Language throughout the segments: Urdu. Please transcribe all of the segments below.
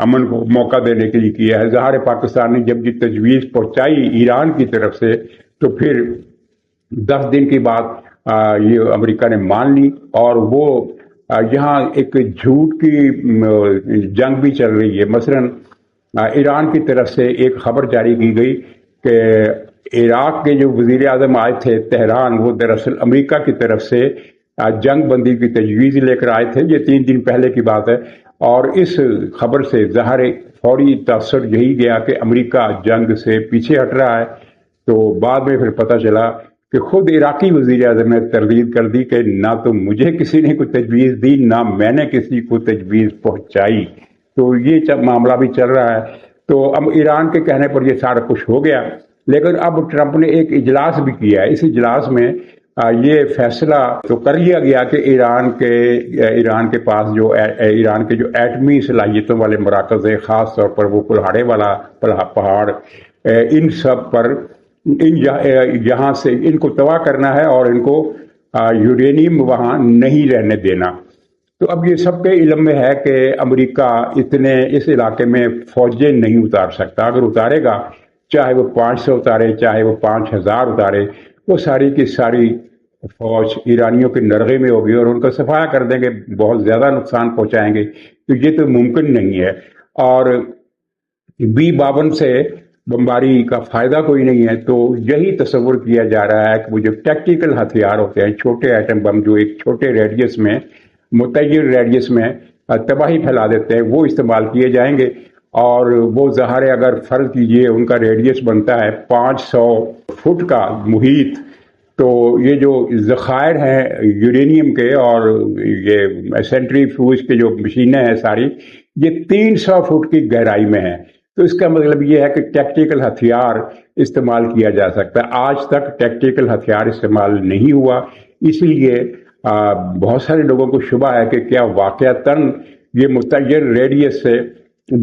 امن کو موقع دینے کے لیے کیا ہے. ظاہر پاکستان نے جب یہ تجویز پہنچائی ایران کی طرف سے تو پھر 10 دن کے بعد یہ امریکہ نے مان لی، اور وہ یہاں ایک جھوٹ کی جنگ بھی چل رہی ہے. مثلاً ایران کی طرف سے ایک خبر جاری کی گئی کہ عراق کے جو وزیر اعظم آئے تھے تہران، وہ دراصل امریکہ کی طرف سے جنگ بندی کی تجویز لے کر آئے تھے. یہ 3 دن پہلے کی بات ہے، اور اس خبر سے ظاہر فوری تاثر یہی گیا کہ امریکہ جنگ سے پیچھے ہٹ رہا ہے. تو بعد میں پھر پتہ چلا کہ خود عراقی وزیر اعظم نے تردید کر دی کہ نہ تو مجھے کسی نے کوئی تجویز دی، نہ میں نے کسی کو تجویز پہنچائی. تو یہ معاملہ بھی چل رہا ہے. تو اب ایران کے کہنے پر یہ سارا کچھ ہو گیا، لیکن اب ٹرمپ نے ایک اجلاس بھی کیا ہے. اس اجلاس میں یہ فیصلہ تو کر لیا گیا کہ ایران کے پاس جو ایران کے جو ایٹمی صلاحیتوں والے مراکز ہیں، خاص طور پر وہ کلہاڑے والا پہاڑ، ان سب پر یہاں سے ان کو تباہ کرنا ہے اور ان کو یورینیم وہاں نہیں رہنے دینا. تو اب یہ سب کے علم میں ہے کہ امریکہ اس علاقے میں فوجیں نہیں اتار سکتا. اگر اتارے گا، چاہے وہ 500 اتارے، چاہے وہ 5000 اتارے، وہ ساری کی ساری فوج ایرانیوں کے نرغے میں ہوگی اور ان کا صفایا کر دیں گے، بہت زیادہ نقصان پہنچائیں گے. تو یہ تو ممکن نہیں ہے. اور B-52 سے بمباری کا فائدہ کوئی نہیں ہے. تو یہی تصور کیا جا رہا ہے کہ وہ جو ٹیکٹیکل ہتھیار ہوتے ہیں، چھوٹے ایٹم بم جو ایک چھوٹے ریڈیس میں، متغیر ریڈیس میں تباہی پھیلا دیتے ہیں، وہ استعمال کیے جائیں گے. اور وہ ظاہر ہے اگر فرض کیجئے ان کا ریڈیس بنتا ہے 500 فٹ کا محیط، تو یہ جو ذخائر ہیں یورینیم کے اور یہ سینٹری فیوج کے جو مشینیں ہیں ساری، یہ 300 فٹ کی گہرائی میں ہیں. تو اس کا مطلب یہ ہے کہ ٹیکٹیکل ہتھیار استعمال کیا جا سکتا ہے. آج تک ٹیکٹیکل ہتھیار استعمال نہیں ہوا، اس لیے بہت سارے لوگوں کو شبہ ہے کہ کیا واقعتاً یہ متغیر ریڈیس سے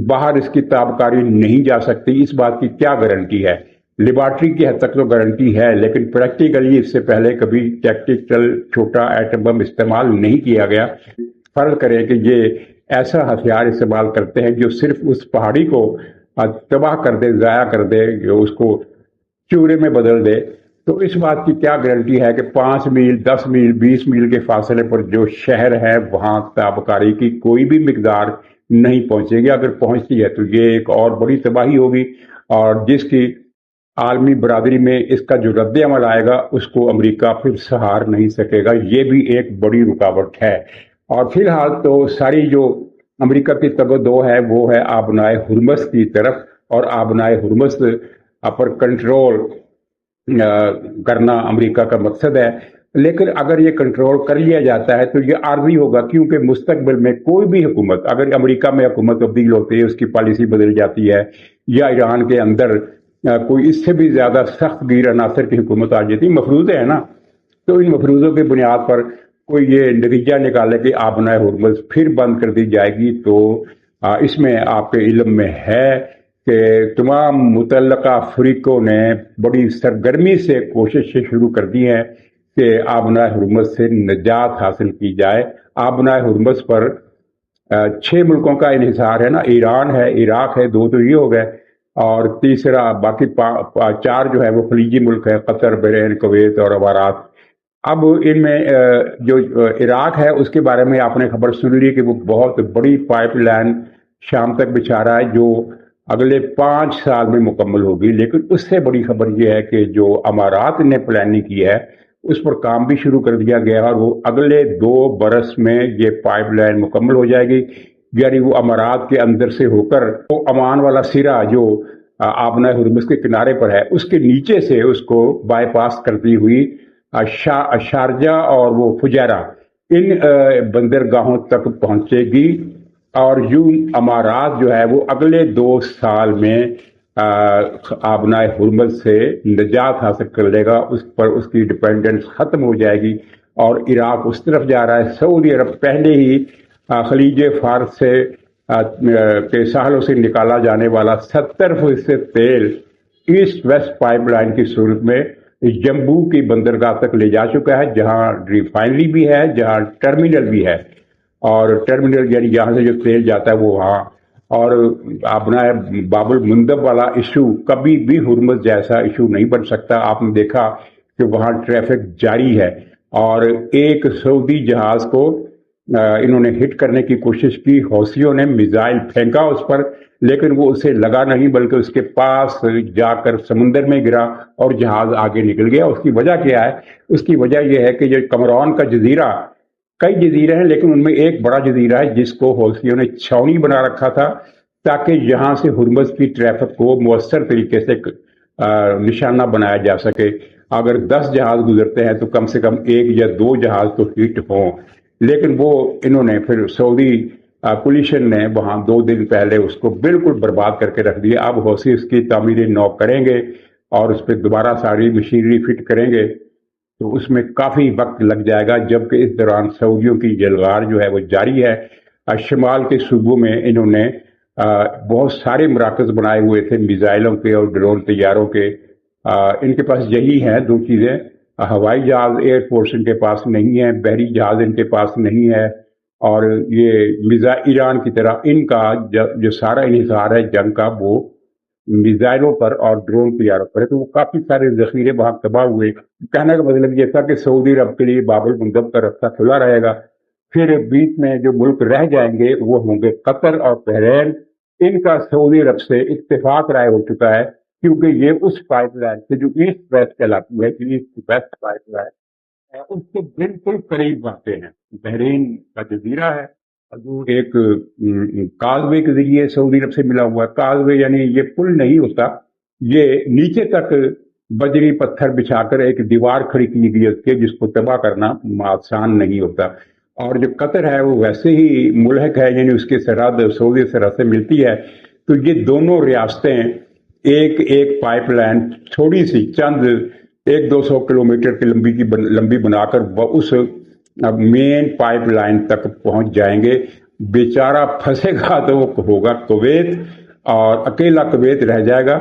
باہر اس کی تابکاری نہیں جا سکتی. اس بات کی کیا گارنٹی ہے؟ لیبارٹری کی حد تک تو گارنٹی ہے، لیکن پریکٹیکلی اس سے پہلے کبھی ٹیکٹیکل چھوٹا ایٹم بم استعمال نہیں کیا گیا. فرض کریں کہ یہ ایسا ہتھیار استعمال کرتے ہیں جو صرف اس پہاڑی کو تباہ کر دے، ضائع کر دے، جو اس کو چورے میں بدل دے. تو اس بات کی کیا گارنٹی ہے کہ 5 میل، 10 میل، 20 میل کے فاصلے پر جو شہر ہے وہاں تابکاری کی کوئی بھی مقدار نہیں پہنچے گی؟ اگر پہنچتی ہے تو یہ ایک اور بڑی تباہی ہوگی، اور جس کی عالمی برادری میں اس کا جو رد عمل آئے گا اس کو امریکہ پھر سہار نہیں سکے گا. یہ بھی ایک بڑی رکاوٹ ہے. اور فی الحال تو ساری جو امریکہ کی توجہ ہے وہ ہے آبنائے ہرمز کی طرف، اور آبنائے ہرمز پر کنٹرول کرنا امریکہ کا مقصد ہے. لیکن اگر یہ کنٹرول کر لیا جاتا ہے تو یہ عارضی ہوگا، کیونکہ مستقبل میں کوئی بھی حکومت، اگر امریکہ میں حکومت تبدیل ہوتی ہے، اس کی پالیسی بدل جاتی ہے، یا ایران کے اندر کوئی اس سے بھی زیادہ سخت گیر عناصر کی حکومت آ جاتی، مفروضے ہیں نا، تو ان مفروضوں کی بنیاد پر کوئی یہ نتیجہ نکالے کہ آبنائے ہرمز پھر بند کر دی جائے گی، تو اس میں آپ کے علم میں ہے کہ تمام متعلقہ فریقوں نے بڑی سرگرمی سے کوششیں شروع کر دی ہیں کہ آبنائے ہرمز سے نجات حاصل کی جائے. آبنائے ہرمز پر 6 ملکوں کا انحصار ہے نا، ایران ہے، عراق ہے، 2 تو یہ ہو گئے، اور تیسرا باقی 4 جو ہے وہ خلیجی ملک ہے، قطر، بحرین، کویت اور امارات. اب ان میں جو عراق ہے اس کے بارے میں آپ نے خبر سن لی کہ وہ بہت بڑی پائپ لائن شام تک بچھا رہا ہے جو اگلے 5 سال میں مکمل ہوگی. لیکن اس سے بڑی خبر یہ ہے کہ جو امارات نے پلاننگ کی ہے اس پر کام بھی شروع کر دیا گیا، اور وہ اگلے 2 برس میں یہ پائپ لائن مکمل ہو جائے گی. یعنی وہ امارات کے اندر سے ہو کر وہ عمان والا سرا جو آبنائے ہرمز کے کنارے پر ہے اس کے نیچے سے اس کو بائی پاس کرتی ہوئی شارجہ اور وہ فجیرہ ان بندرگاہوں تک پہنچے گی. اور یوں امارات جو ہے وہ اگلے 2 سال میں آبنائے ہرمز سے نجات حاصل کر لے گا، اس پر اس کی ڈیپینڈنس ختم ہو جائے گی. اور عراق اس طرف جا رہا ہے. سعودی عرب پہلے ہی خلیج فارس سے کے ساحلوں سے نکالا جانے والا 70% تیل ایسٹ ویسٹ پائپ لائن کی صورت میں جمبو کی بندرگاہ تک لے جا چکا ہے، جہاں ریفائنری بھی ہے، جہاں ٹرمینل بھی ہے. اور ٹرمینل یعنی جہاں سے جو تیل جاتا ہے وہ وہاں اور اپنا باب المندب والا ایشو کبھی بھی ہرمز جیسا ایشو نہیں بن سکتا. آپ نے دیکھا کہ وہاں ٹریفک جاری ہے اور ایک سعودی جہاز کو انہوں نے ہٹ کرنے کی کوشش کی، حوثیوں نے میزائل پھینکا اس پر، لیکن وہ اسے لگا نہیں بلکہ اس کے پاس جا کر سمندر میں گرا اور جہاز آگے نکل گیا. اس کی وجہ کیا ہے؟ اس کی وجہ یہ ہے کہ یہ کمران کا جزیرہ، کئی جزیرے ہیں لیکن ان میں ایک بڑا جزیرہ ہے جس کو حوثیوں نے چھاؤنی بنا رکھا تھا تاکہ یہاں سے ہرمز کی ٹریفک کو مؤثر طریقے سے نشانہ بنایا جا سکے. اگر 10 جہاز گزرتے ہیں تو کم سے کم 1 یا 2 جہاز تو ہٹ ہوں، لیکن وہ انہوں نے پھر سعودی پولیشن نے وہاں 2 دن پہلے اس کو بالکل برباد کر کے رکھ دیا. اب حوثی اس کی تعمیر نو کریں گے اور اس پہ دوبارہ ساری مشینری فٹ کریں گے تو اس میں کافی وقت لگ جائے گا، جبکہ اس دوران سعودیوں کی یلغار جو ہے وہ جاری ہے. شمال کے صوبوں میں انہوں نے بہت سارے مراکز بنائے ہوئے تھے میزائلوں کے اور ڈرون طیاروں کے. ان کے پاس یہی ہیں 2 چیزیں، ہوائی جہاز ایئر فورس ان کے پاس نہیں ہے، بحری جہاز ان کے پاس نہیں ہے، اور یہ ایران کی طرح ان کا جو سارا انحصار ہے جنگ کا وہ میزائلوں پر اور ڈرون طیاروں پر ہے. تو وہ کافی سارے ذخیرے وہاں تباہ ہوئے. کہنے کا مطلب یہ تھا کہ سعودی عرب کے لیے باب المندب کا رستہ کھلا رہے گا. پھر بیچ میں جو ملک رہ جائیں گے وہ ہوں گے قطر اور بحرین. ان کا سعودی عرب سے اتفاق رائے ہو چکا ہے کیونکہ یہ اس پائپ لائن سے جو ایسٹ ویسٹ کہلاتی ہے، ایسٹ ویسٹ پائپ لائن، اس کے بالکل قریب واقع ہیں. بحرین کا جزیرہ ہے، جو ایک کازوے کے ذریعے سعودی عرب سے ملا ہوا ہے. کازوے یعنی یہ پل نہیں ہوتا، یہ نیچے تک بجری پتھر بچھا کر ایک دیوار کھڑی کی گئی ہے جس کو تباہ کرنا آسان نہیں ہوتا. اور جو قطر ہے وہ ویسے ہی ملحق ہے، یعنی اس کی سرحد سعودی سرحد سے ملتی ہے. تو یہ دونوں ریاستیں ایک پائپ لائن تھوڑی سی چند 100-200 کلومیٹر کی لمبی بنا کر اس مین پائپ لائن تک پہنچ جائیں گے. بیچارہ پھنسے گا تو وہ ہوگا کویت، اور اکیلا کویت رہ جائے گا،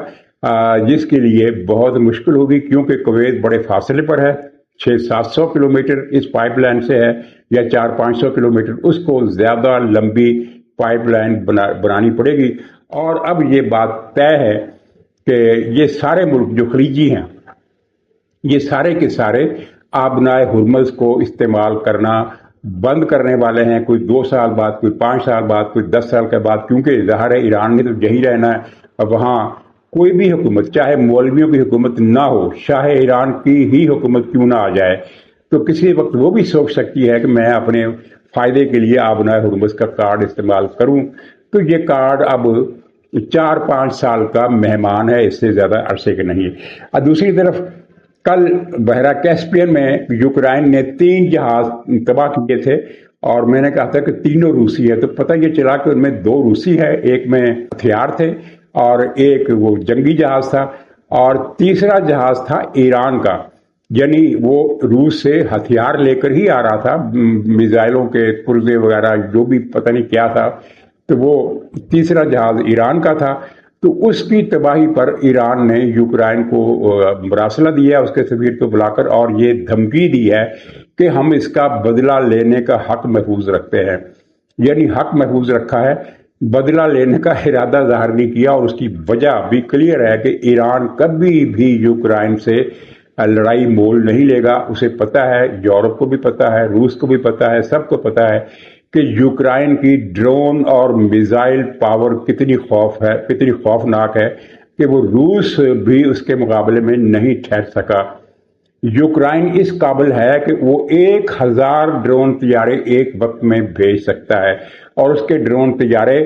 جس کے لیے بہت مشکل ہوگی کیونکہ کویت بڑے فاصلے پر ہے. 600-700 کلومیٹر اس پائپ لائن سے ہے یا 400-500 کلومیٹر. اس کو زیادہ لمبی پائپ لائن بنانی پڑے گی. اور اب یہ بات طے ہے کہ یہ سارے ملک جو خلیجی ہیں یہ سارے کے سارے آبنائے ہرمز کو استعمال کرنا بند کرنے والے ہیں. کوئی 2 سال بعد، کوئی 5 سال بعد، کوئی 10 سال کے بعد، کیونکہ ظاہر ہے ایران نے تو یہی رہنا ہے. اب وہاں کوئی بھی حکومت، چاہے مولویوں کی حکومت نہ ہو، شاہ ایران کی ہی حکومت کیوں نہ آ جائے، تو کسی وقت وہ بھی سوچ سکتی ہے کہ میں اپنے فائدے کے لیے آبنائے ہرمز کا کارڈ استعمال کروں. تو یہ کارڈ اب 4-5 سال کا مہمان ہے، اس سے زیادہ عرصے کے نہیں. اور دوسری طرف کل بحیرہ کیسپین میں یوکرائن نے 3 جہاز تباہ کیے تھے، اور میں نے کہا تھا کہ تینوں روسی ہے، تو پتہ یہ چلا کہ ان میں 2 روسی ہے، ایک میں ہتھیار تھے اور ایک وہ جنگی جہاز تھا، اور تیسرا جہاز تھا ایران کا، یعنی وہ روس سے ہتھیار لے کر ہی آ رہا تھا، میزائلوں کے پرزے وغیرہ جو بھی پتہ نہیں کیا تھا. تو وہ تیسرا جہاز ایران کا تھا. تو اس کی تباہی پر ایران نے یوکرائن کو مراسلہ دیا، اس کے سفیر کو بلا کر، اور یہ دھمکی دی ہے کہ ہم اس کا بدلہ لینے کا حق محفوظ رکھتے ہیں. یعنی حق محفوظ رکھا ہے، بدلہ لینے کا ارادہ ظاہر نہیں کیا. اور اس کی وجہ بھی کلیئر ہے کہ ایران کبھی بھی یوکرائن سے لڑائی مول نہیں لے گا. اسے پتہ ہے، یورپ کو بھی پتہ ہے، روس کو بھی پتہ ہے، سب کو پتہ ہے کہ یوکرائن کی ڈرون اور میزائل پاور کتنی خوفناک ہے کہ وہ روس بھی اس کے مقابلے میں نہیں ٹھہر سکا. یوکرائن اس قابل ہے کہ وہ 1000 ڈرون طیارے ایک وقت میں بھیج سکتا ہے، اور اس کے ڈرون طیارے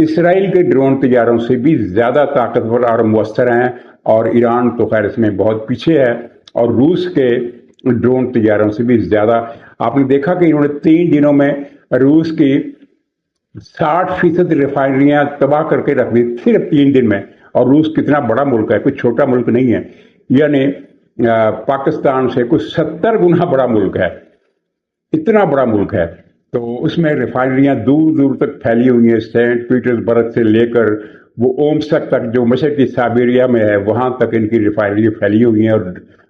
اسرائیل کے ڈرون طیاروں سے بھی زیادہ طاقتور اور مؤثر ہیں. اور ایران تو خیر اس میں بہت پیچھے ہے، اور روس کے ڈرون طیاروں سے بھی زیادہ. آپ نے دیکھا کہ انہوں نے 3 دنوں میں روس کی 60% ریفائنریاں تباہ کر کے رکھ دی، صرف 3 دن میں. اور روس کتنا بڑا ملک ہے، کوئی چھوٹا ملک نہیں ہے، یعنی پاکستان سے کوئی 70 گنا بڑا ملک ہے، اتنا بڑا ملک ہے. تو اس میں ریفائنریاں دور دور تک پھیلی ہوئی ہیں، سینٹ پیٹرز برگ سے لے کر وہ اومسک تک جو مشرقی سائبیریا میں ہے وہاں تک ان کی ریفائنریاں پھیلی ہوئی ہیں.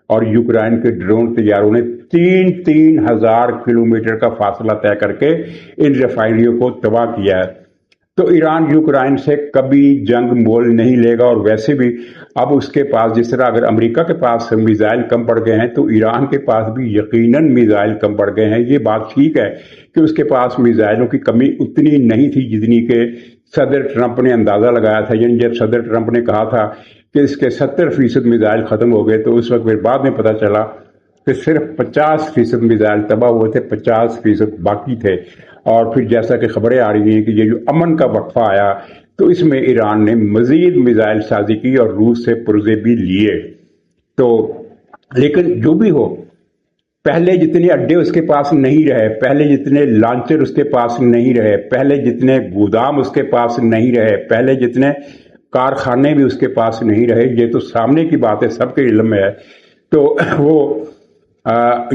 اور یوکرائن کے ڈرون طیاروں نے 3,000 کلومیٹر کا فاصلہ طے کر کے ان ریفائنریوں کو تباہ کیا ہے. تو ایران یوکرائن سے کبھی جنگ مول نہیں لے گا، اور ویسے بھی اب اس کے پاس جس طرح اگر امریکہ کے پاس میزائل کم پڑ گئے ہیں تو ایران کے پاس بھی یقیناً میزائل کم پڑ گئے ہیں۔ یہ بات ٹھیک ہے کہ اس کے پاس میزائلوں کی کمی اتنی نہیں تھی جتنی کہ صدر ٹرمپ نے اندازہ لگایا تھا، یعنی جب صدر ٹرمپ نے کہا تھا کہ اس کے 70% میزائل ختم ہو گئے تو اس وقت پھر بعد میں پتہ چلا کہ صرف 50% میزائل تباہ ہوئے تھے، 50% باقی تھے۔ اور پھر جیسا کہ خبریں آ رہی ہیں کہ یہ جو امن کا وقفہ آیا تو اس میں ایران نے مزید میزائل سازی کی اور روس سے پرزے بھی لیے۔ تو لیکن جو بھی ہو، پہلے جتنے اڈے اس کے پاس نہیں رہے، پہلے جتنے لانچر اس کے پاس نہیں رہے، پہلے جتنے گودام اس کے پاس نہیں رہے، پہلے جتنے کارخانے بھی اس کے پاس نہیں رہے، یہ تو سامنے کی بات ہے، سب کے علم میں ہے۔ تو وہ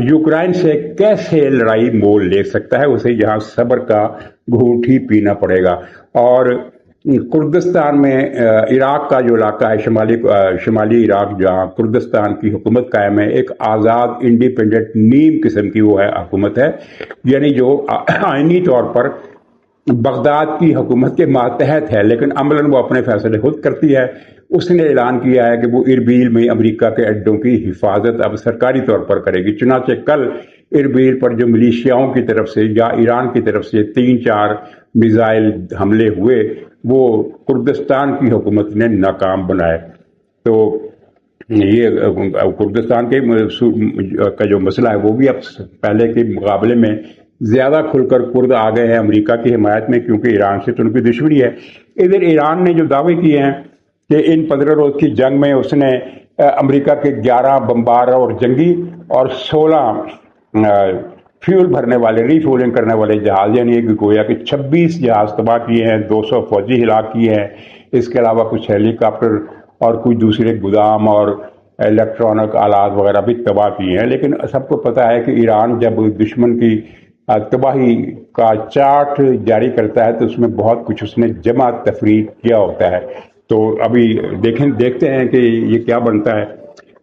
یوکرائن سے کیسے لڑائی مول لے سکتا ہے؟ اسے یہاں صبر کا گھونٹ ہی پینا پڑے گا۔ اور کردستان میں عراق کا جو علاقہ ہے، شمالی عراق، جہاں کردستان کی حکومت قائم ہے، ایک آزاد انڈیپینڈنٹ نیم قسم کی وہ ہے حکومت ہے، یعنی جو آئینی طور پر بغداد کی حکومت کے ماتحت ہے، لیکن عملاً وہ اپنے فیصلے خود کرتی ہے۔ اس نے اعلان کیا ہے کہ وہ اربیل میں امریکہ کے اڈوں کی حفاظت اب سرکاری طور پر کرے گی۔ چنانچہ کل اربیل پر جو ملیشیاؤں کی طرف سے یا ایران کی طرف سے 3-4 میزائل حملے ہوئے، وہ کردستان کی حکومت نے ناکام بنائے۔ تو یہ کردستان کے کا جو مسئلہ ہے وہ بھی اب پہلے کے مقابلے میں زیادہ کھل کر کرد آ گئے ہیں امریکہ کی حمایت میں، کیونکہ ایران سے تو ان کی دشمنی ہے۔ ادھر ایران نے جو دعوے کیے ہیں کہ ان 15 روز کی جنگ میں اس نے امریکہ کے 11 بمبار اور جنگی اور 16 فیول بھرنے والے ری فیولنگ کرنے والے جہاز، یعنی کہ گویا کہ 26 جہاز تباہ کیے ہیں، 200 فوجی ہلاک کیے ہیں، اس کے علاوہ کچھ ہیلی کاپٹر اور کچھ دوسرے گودام اور الیکٹرانک آلات وغیرہ بھی تباہ کیے ہیں۔ لیکن سب کو پتہ ہے کہ ایران جب دشمن کی تباہی کا چارٹ جاری کرتا ہے تو اس میں بہت کچھ اس نے جمع تفریق کیا ہوتا ہے۔ تو ابھی دیکھتے ہیں کہ یہ کیا بنتا ہے۔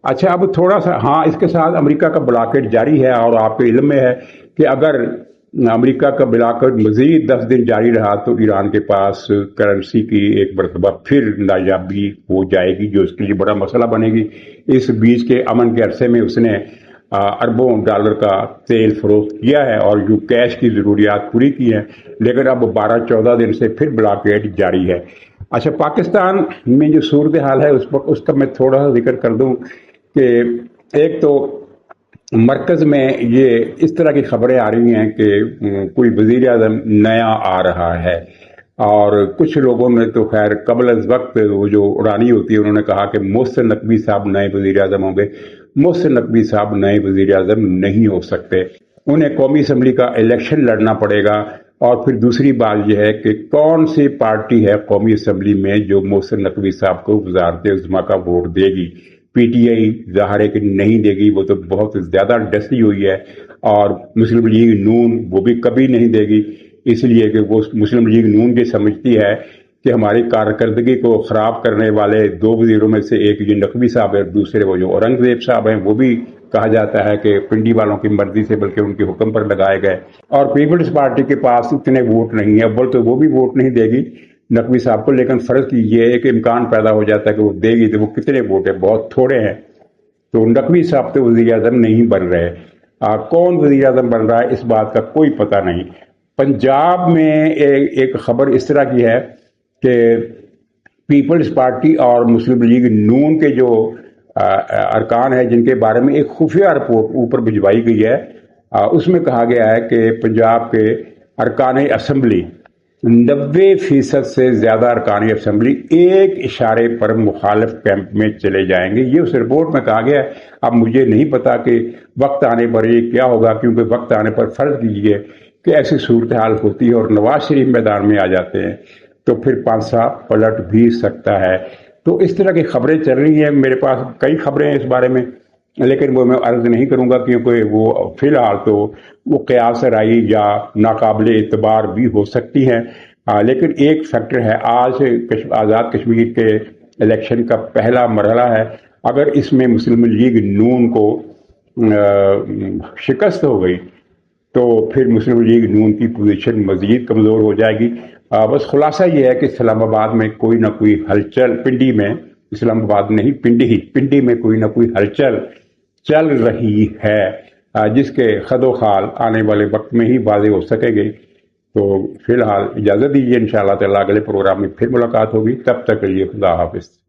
اچھا، اب تھوڑا سا اس کے ساتھ امریکہ کا بلاکٹ جاری ہے، اور آپ کے علم میں ہے کہ اگر امریکہ کا بلاکٹ مزید 10 دن جاری رہا تو ایران کے پاس کرنسی کی ایک مرتبہ پھر نایابی ہو جائے گی، جو اس کے لیے بڑا مسئلہ بنے گی۔ اس بیچ کے امن کے عرصے میں اس نے اربوں ڈالر کا تیل فروخت کیا ہے اور جو کیش کی ضروریات پوری کی ہیں، لیکن اب 12-14 دن سے پھر بلاکیٹ جاری ہے۔ اچھا، پاکستان میں جو صورتحال ہے اس کا میں تھوڑا سا ذکر کر دوں کہ ایک تو مرکز میں یہ اس طرح کی خبریں آ رہی ہیں کہ کوئی وزیر اعظم نیا آ رہا ہے، اور کچھ لوگوں نے تو خیر قبل از وقت وہ جو اڑانی ہوتی ہے انہوں نے کہا کہ محسن نقوی صاحب نئے وزیر اعظم ہوں گے۔ محسن نقوی صاحب نئے وزیر اعظم نہیں ہو سکتے، انہیں قومی اسمبلی کا الیکشن لڑنا پڑے گا۔ اور پھر دوسری بات یہ ہے کہ کون سی پارٹی ہے قومی اسمبلی میں جو محسن نقوی صاحب کو وزارت عظمیٰ کا ووٹ دے گی؟ پی ٹی آئی ظاہر ہے کہ نہیں دے گی، وہ تو بہت زیادہ ڈسی ہوئی ہے، اور مسلم لیگ نون وہ بھی کبھی نہیں دے گی، اس لیے کہ وہ مسلم لیگ نون یہ سمجھتی ہے کہ ہماری کارکردگی کو خراب کرنے والے 2 وزیروں میں سے ایک یہ نقوی صاحب ہے، دوسرے وہ جو اورنگزیب صاحب ہیں، وہ بھی کہا جاتا ہے کہ پنڈی والوں کی مرضی سے بلکہ ان کے حکم پر لگائے گئے۔ اور پیپلز پارٹی کے پاس اتنے ووٹ نہیں ہیں، اول تو وہ بھی ووٹ نہیں دے گی نقوی صاحب کو، لیکن فرض یہ ہے کہ امکان پیدا ہو جاتا ہے کہ وہ دے گی تو وہ کتنے ووٹ ہیں، بہت تھوڑے ہیں۔ تو نقوی صاحب تو وزیر اعظم نہیں بن رہے، کون وزیر اعظم بن رہا ہے اس بات کا کوئی پتہ نہیں۔ پنجاب میں ایک خبر اس طرح کی ہے کہ پیپلز پارٹی اور مسلم لیگ نون کے جو ارکان ہیں جن کے بارے میں ایک خفیہ رپورٹ اوپر بھجوائی گئی ہے، اس میں کہا گیا ہے کہ پنجاب کے ارکان اسمبلی 90% سے زیادہ ارکان اسمبلی ایک اشارے پر مخالف کیمپ میں چلے جائیں گے۔ یہ اس رپورٹ میں کہا گیا ہے۔ اب مجھے نہیں پتا کہ وقت آنے پر یہ کیا ہوگا، کیونکہ وقت آنے پر فرض کیجیے کہ ایسی صورتحال ہوتی ہے اور نواز شریف میدان میں آ جاتے ہیں تو پھر پانسا پلٹ بھی سکتا ہے۔ تو اس طرح کی خبریں چل رہی ہیں، میرے پاس کئی خبریں ہیں اس بارے میں، لیکن وہ میں عرض نہیں کروں گا کیونکہ وہ فی الحال تو وہ قیاس رائے یا ناقابل اعتبار بھی ہو سکتی ہیں۔ لیکن ایک فیکٹر ہے، آج آزاد کشمیر کے الیکشن کا پہلا مرحلہ ہے، اگر اس میں مسلم لیگ نون کو شکست ہو گئی تو پھر مسلم لیگ نون کی پوزیشن مزید کمزور ہو جائے گی۔ بس خلاصہ یہ ہے کہ اسلام آباد میں کوئی نہ کوئی ہلچل، پنڈی میں، اسلام آباد نہیں پنڈی میں کوئی نہ کوئی ہلچل چل رہی ہے، جس کے خد و خال آنے والے وقت میں ہی واضح ہو سکیں گے۔ تو فی الحال اجازت دیجیے، انشاءاللہ تعالیٰ اگلے پروگرام میں پھر ملاقات ہوگی، تب تک کے لیے خدا حافظ۔